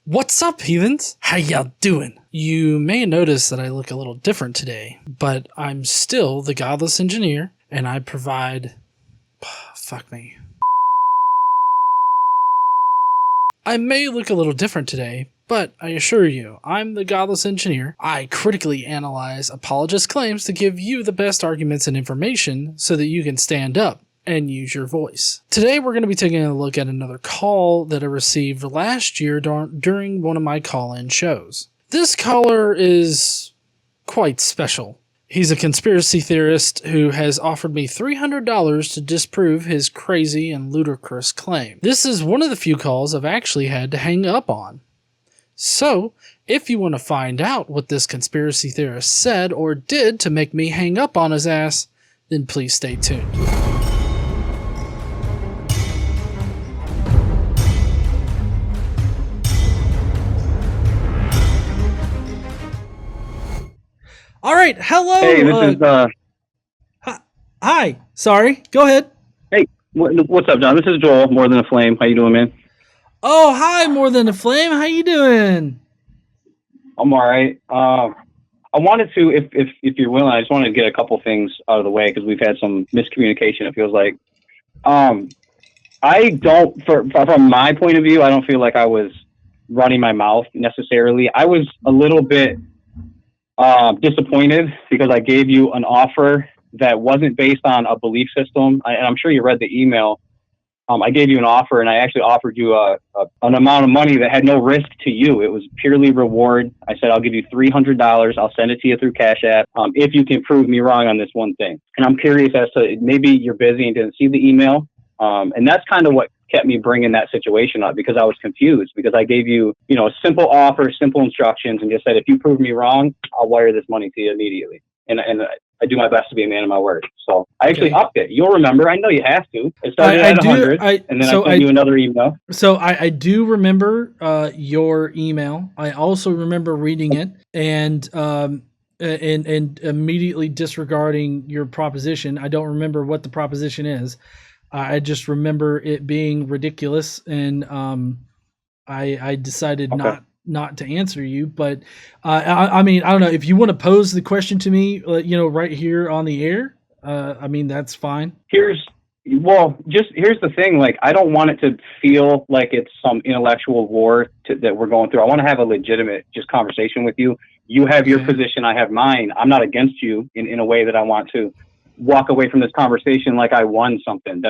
What's up, heathens? How y'all doing? You may notice that I look a little different today, but I'm still the Godless engineer, and I provide... fuck me. I may look a little different today, but I assure you, I'm the Godless engineer. I critically analyze apologist claims to give you the best arguments and information so that you can stand up and use your voice. Today we're going to be taking a look at another call that I received last year during one of my call-in shows. This caller is quite special. He's a conspiracy theorist who has offered me $300 to disprove his crazy and ludicrous claim. This is one of the few calls I've actually had to hang up on. So, if you want to find out what this conspiracy theorist said or did to make me hang up on his ass, then please stay tuned. All right, hello. Hey, this is Hi. Sorry. Go ahead. Hey, what's up, John? This is Joel, More Than a Flame. How you doing, man? Oh, hi, More Than a Flame. How you doing? I'm all right. I wanted to, if you're willing, I just wanted to get a couple things out of the way because we've had some miscommunication. It feels like, I don't, from my point of view, I don't feel like I was running my mouth necessarily. I was a little bit disappointed because I gave you an offer that wasn't based on a belief system. And I'm sure you read the email. I gave you an offer, and I actually offered you an amount of money that had no risk to you. It was purely reward. I said, I'll give you $300. I'll send it to you through Cash App if you can prove me wrong on this one thing. And I'm curious as to, maybe you're busy and didn't see the email. And that's kind of what kept me bringing that situation up, because I was confused, because I gave you, a simple offer, simple instructions, and just said, if you prove me wrong, I'll wire this money to you immediately. And I do my best to be a man of my word. So I actually upped it. You'll remember. I know you have to. It started at 100, and then I sent you another email. So I do remember your email. I also remember reading it and immediately disregarding your proposition. I don't remember what the proposition is. I just remember it being ridiculous, and I decided not to answer you. But I mean, I don't know if you want to pose the question to me, right here on the air. I mean, that's fine. Here's the thing. Like, I don't want it to feel like it's some intellectual war that we're going through. I want to have a legitimate just conversation with you. You have your position, I have mine. I'm not against you in a way that I want to walk away from this conversation like I won something.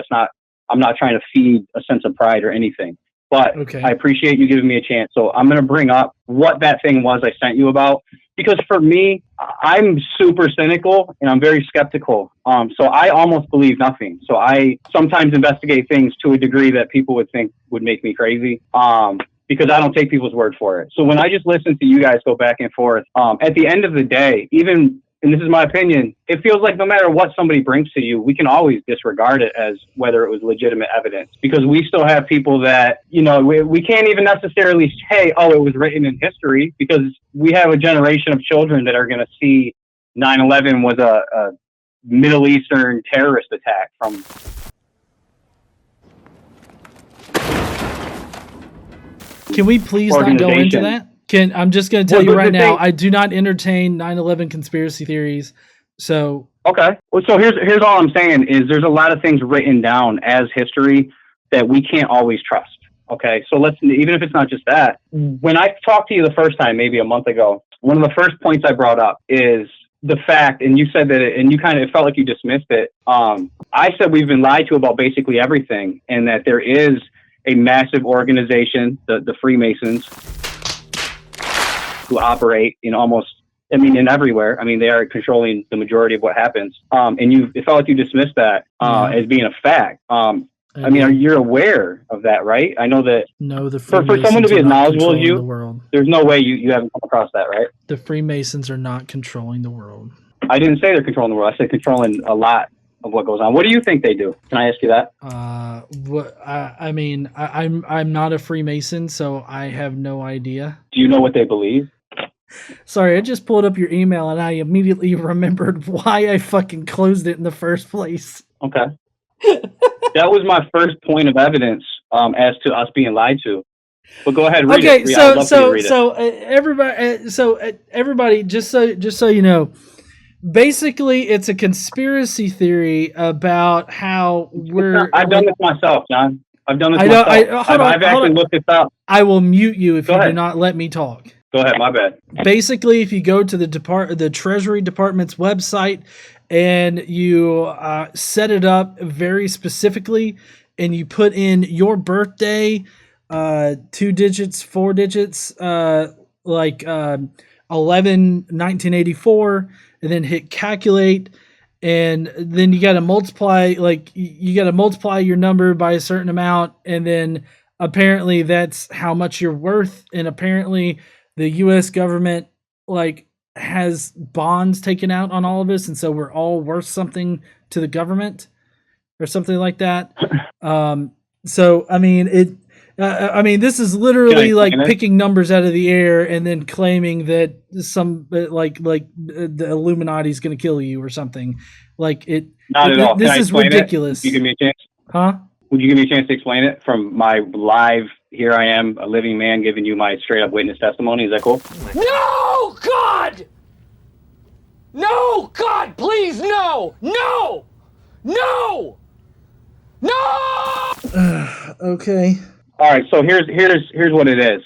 I'm not trying to feed a sense of pride or anything, but I appreciate you giving me a chance. So I'm going to bring up what that thing was I sent you about, because for me, I'm super cynical and I'm very skeptical. So I almost believe nothing. So I sometimes investigate things to a degree that people would think would make me crazy. Because I don't take people's word for it. So when I just listen to you guys go back and forth, at the end of the day, and this is my opinion, it feels like no matter what somebody brings to you, we can always disregard it as whether it was legitimate evidence, because we still have people that, we can't even necessarily say, oh, it was written in history, because we have a generation of children that are going to see 9/11 was a Middle Eastern terrorist attack from... Can we please not go into that? I'm just going to tell you right now, I do not entertain 9/11 conspiracy theories. So okay, well, so here's all I'm saying is there's a lot of things written down as history that we can't always trust. Okay, so even if it's not just that, when I talked to you the first time, maybe a month ago, one of the first points I brought up is the fact, and you said that, and you kind of, it felt like you dismissed it. I said we've been lied to about basically everything, and that there is a massive organization, the Freemasons, who operate in in everywhere. I mean, they are controlling the majority of what happens. And it felt like you dismissed that as being a fact. I mean, you're aware of that, right? I know that. No, the for someone to be as knowledgeable as you, there's no way you haven't come across that, right? The Freemasons are not controlling the world. I didn't say they're controlling the world. I said controlling a lot of what goes on. What do you think they do? Can I ask you that? I mean, I'm not a Freemason, so I have no idea. Do you know what they believe? Sorry, I just pulled up your email and I immediately remembered why I fucking closed it in the first place. Okay. That was my first point of evidence as to us being lied to. But go ahead, read Okay, it. Yeah, I'd love for you to read it. everybody, just so you know, basically, it's a conspiracy theory about how I've done this myself, John. I've done this I know. myself. I've actually looked this up. I will mute you if Go you ahead. do not let me talk. Go ahead, my bad. Basically, if you go to the Treasury Department's website and you set it up very specifically, and you put in your birthday, 2 digits, 4 digits, like 1984, and then hit calculate, and then you got to multiply, like you got to multiply your number by a certain amount, and then apparently that's how much you're worth, and apparently the U.S. government like has bonds taken out on all of us, and so we're all worth something to the government or something like that. So I mean this is literally like picking numbers out of the air and then claiming that some like the Illuminati is going to kill you or something. Like it. Not at all. This is ridiculous. You give me a chance. Huh? Would you give me a chance to explain it from my live? Here I am, a living man, giving you my straight up witness testimony. Is that cool? No, God! No, God, please, no! No! No! No! Okay. All right. So here's what it is.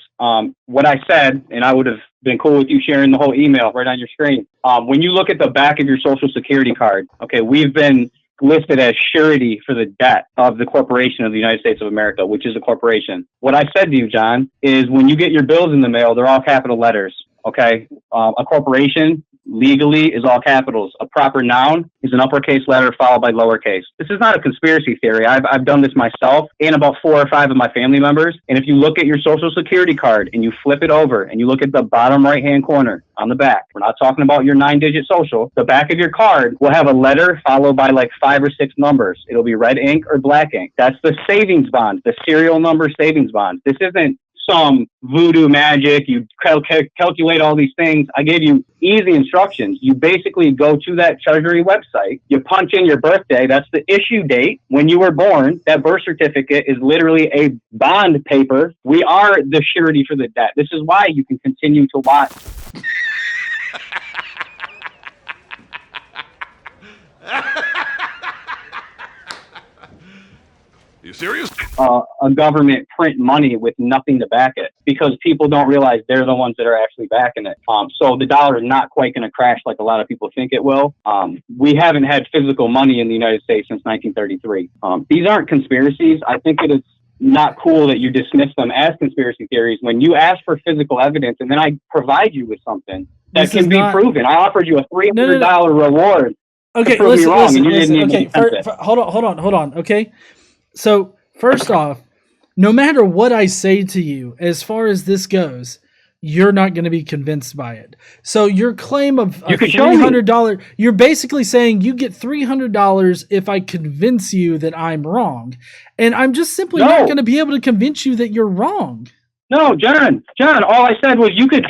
What I said, and I would have been cool with you sharing the whole email right on your screen. When you look at the back of your Social Security card, okay, we've been listed as surety for the debt of the corporation of the United States of America, which is a corporation. What I said to you, John, is when you get your bills in the mail, they're all capital letters. Okay. A corporation legally is all capitals. A proper noun is an uppercase letter followed by lowercase. This is not a conspiracy theory. I've done this myself and about 4 or 5 of my family members. And if you look at your Social Security card and you flip it over and you look at the bottom right-hand corner on the back, we're not talking about your 9-digit social. The back of your card will have a letter followed by like 5 or 6 numbers. It'll be red ink or black ink. That's the savings bond, the serial number savings bond. This isn't some voodoo magic. You calculate all these things. I gave you easy instructions. You basically go to that Treasury website. You punch in your birthday. That's the issue date when you were born. That birth certificate is literally a bond paper. We are the surety for the debt. This is why you can continue to watch. You serious? A government print money with nothing to back it because people don't realize they're the ones that are actually backing it. So the dollar is not quite going to crash like a lot of people think it will. We haven't had physical money in the United States since 1933. These aren't conspiracies. I think it is not cool that you dismiss them as conspiracy theories when you ask for physical evidence and then I provide you with something that can be proven. I offered you a $300 reward. Okay, listen. Okay, hold on. Okay. So first off, no matter what I say to you, as far as this goes, you're not going to be convinced by it. So your claim of $300, you're basically saying you get $300 if I convince you that I'm wrong. And I'm just simply not going to be able to convince you that you're wrong. No, John, all I said was you could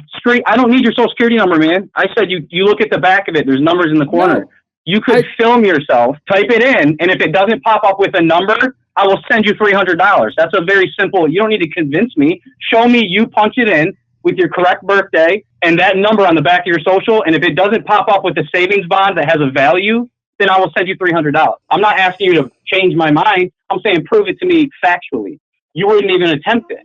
I don't need your Social Security number, man. I said you look at the back of it. There's numbers in the corner. No. You could film yourself, type it in, and if it doesn't pop up with a number, I will send you $300. That's a very simple, you don't need to convince me. Show me you punch it in with your correct birthday and that number on the back of your social, and if it doesn't pop up with the savings bond that has a value, then I will send you $300. I'm not asking you to change my mind. I'm saying prove it to me factually. You wouldn't even attempt it.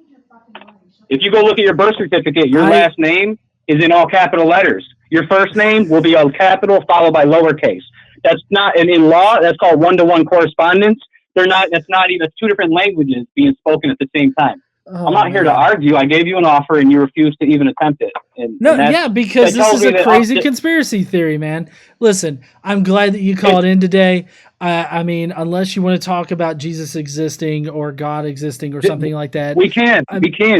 If you go look at your birth certificate, your last name is in all capital letters. Your first name will be all capital followed by lowercase. That's not, and in law, that's called one-to-one correspondence. That's not even 2 different languages being spoken at the same time. I'm not here to argue. I gave you an offer and you refused to even attempt it. Because this is a crazy conspiracy theory, man. Listen, I'm glad that you called in today. I mean, unless you want to talk about Jesus existing or God existing or something like that. We can,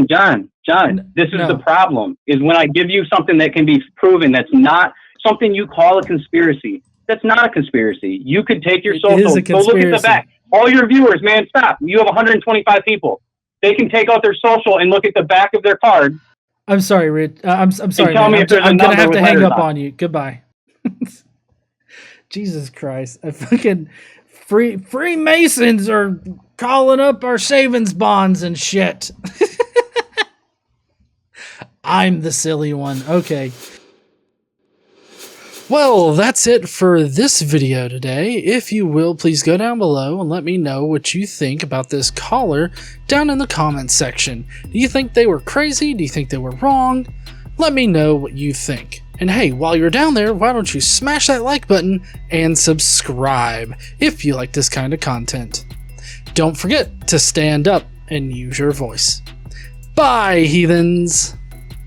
John. This is the problem, is when I give you something that can be proven that's not something you call a conspiracy. That's not a conspiracy. You could take your social, go look at the back. All your viewers, man, stop. You have 125 people. They can take out their social and look at the back of their card. I'm sorry, Rich. I'm sorry, man. I'm going to have to hang up on you. Goodbye. Jesus Christ. I fucking Freemasons are calling up our savings bonds and shit. I'm the silly one. Okay. Well, that's it for this video today. If you will, please go down below and let me know what you think about this caller down in the comments section. Do you think they were crazy? Do you think they were wrong? Let me know what you think. And hey, while you're down there, why don't you smash that like button and subscribe if you like this kind of content. Don't forget to stand up and use your voice. Bye, heathens!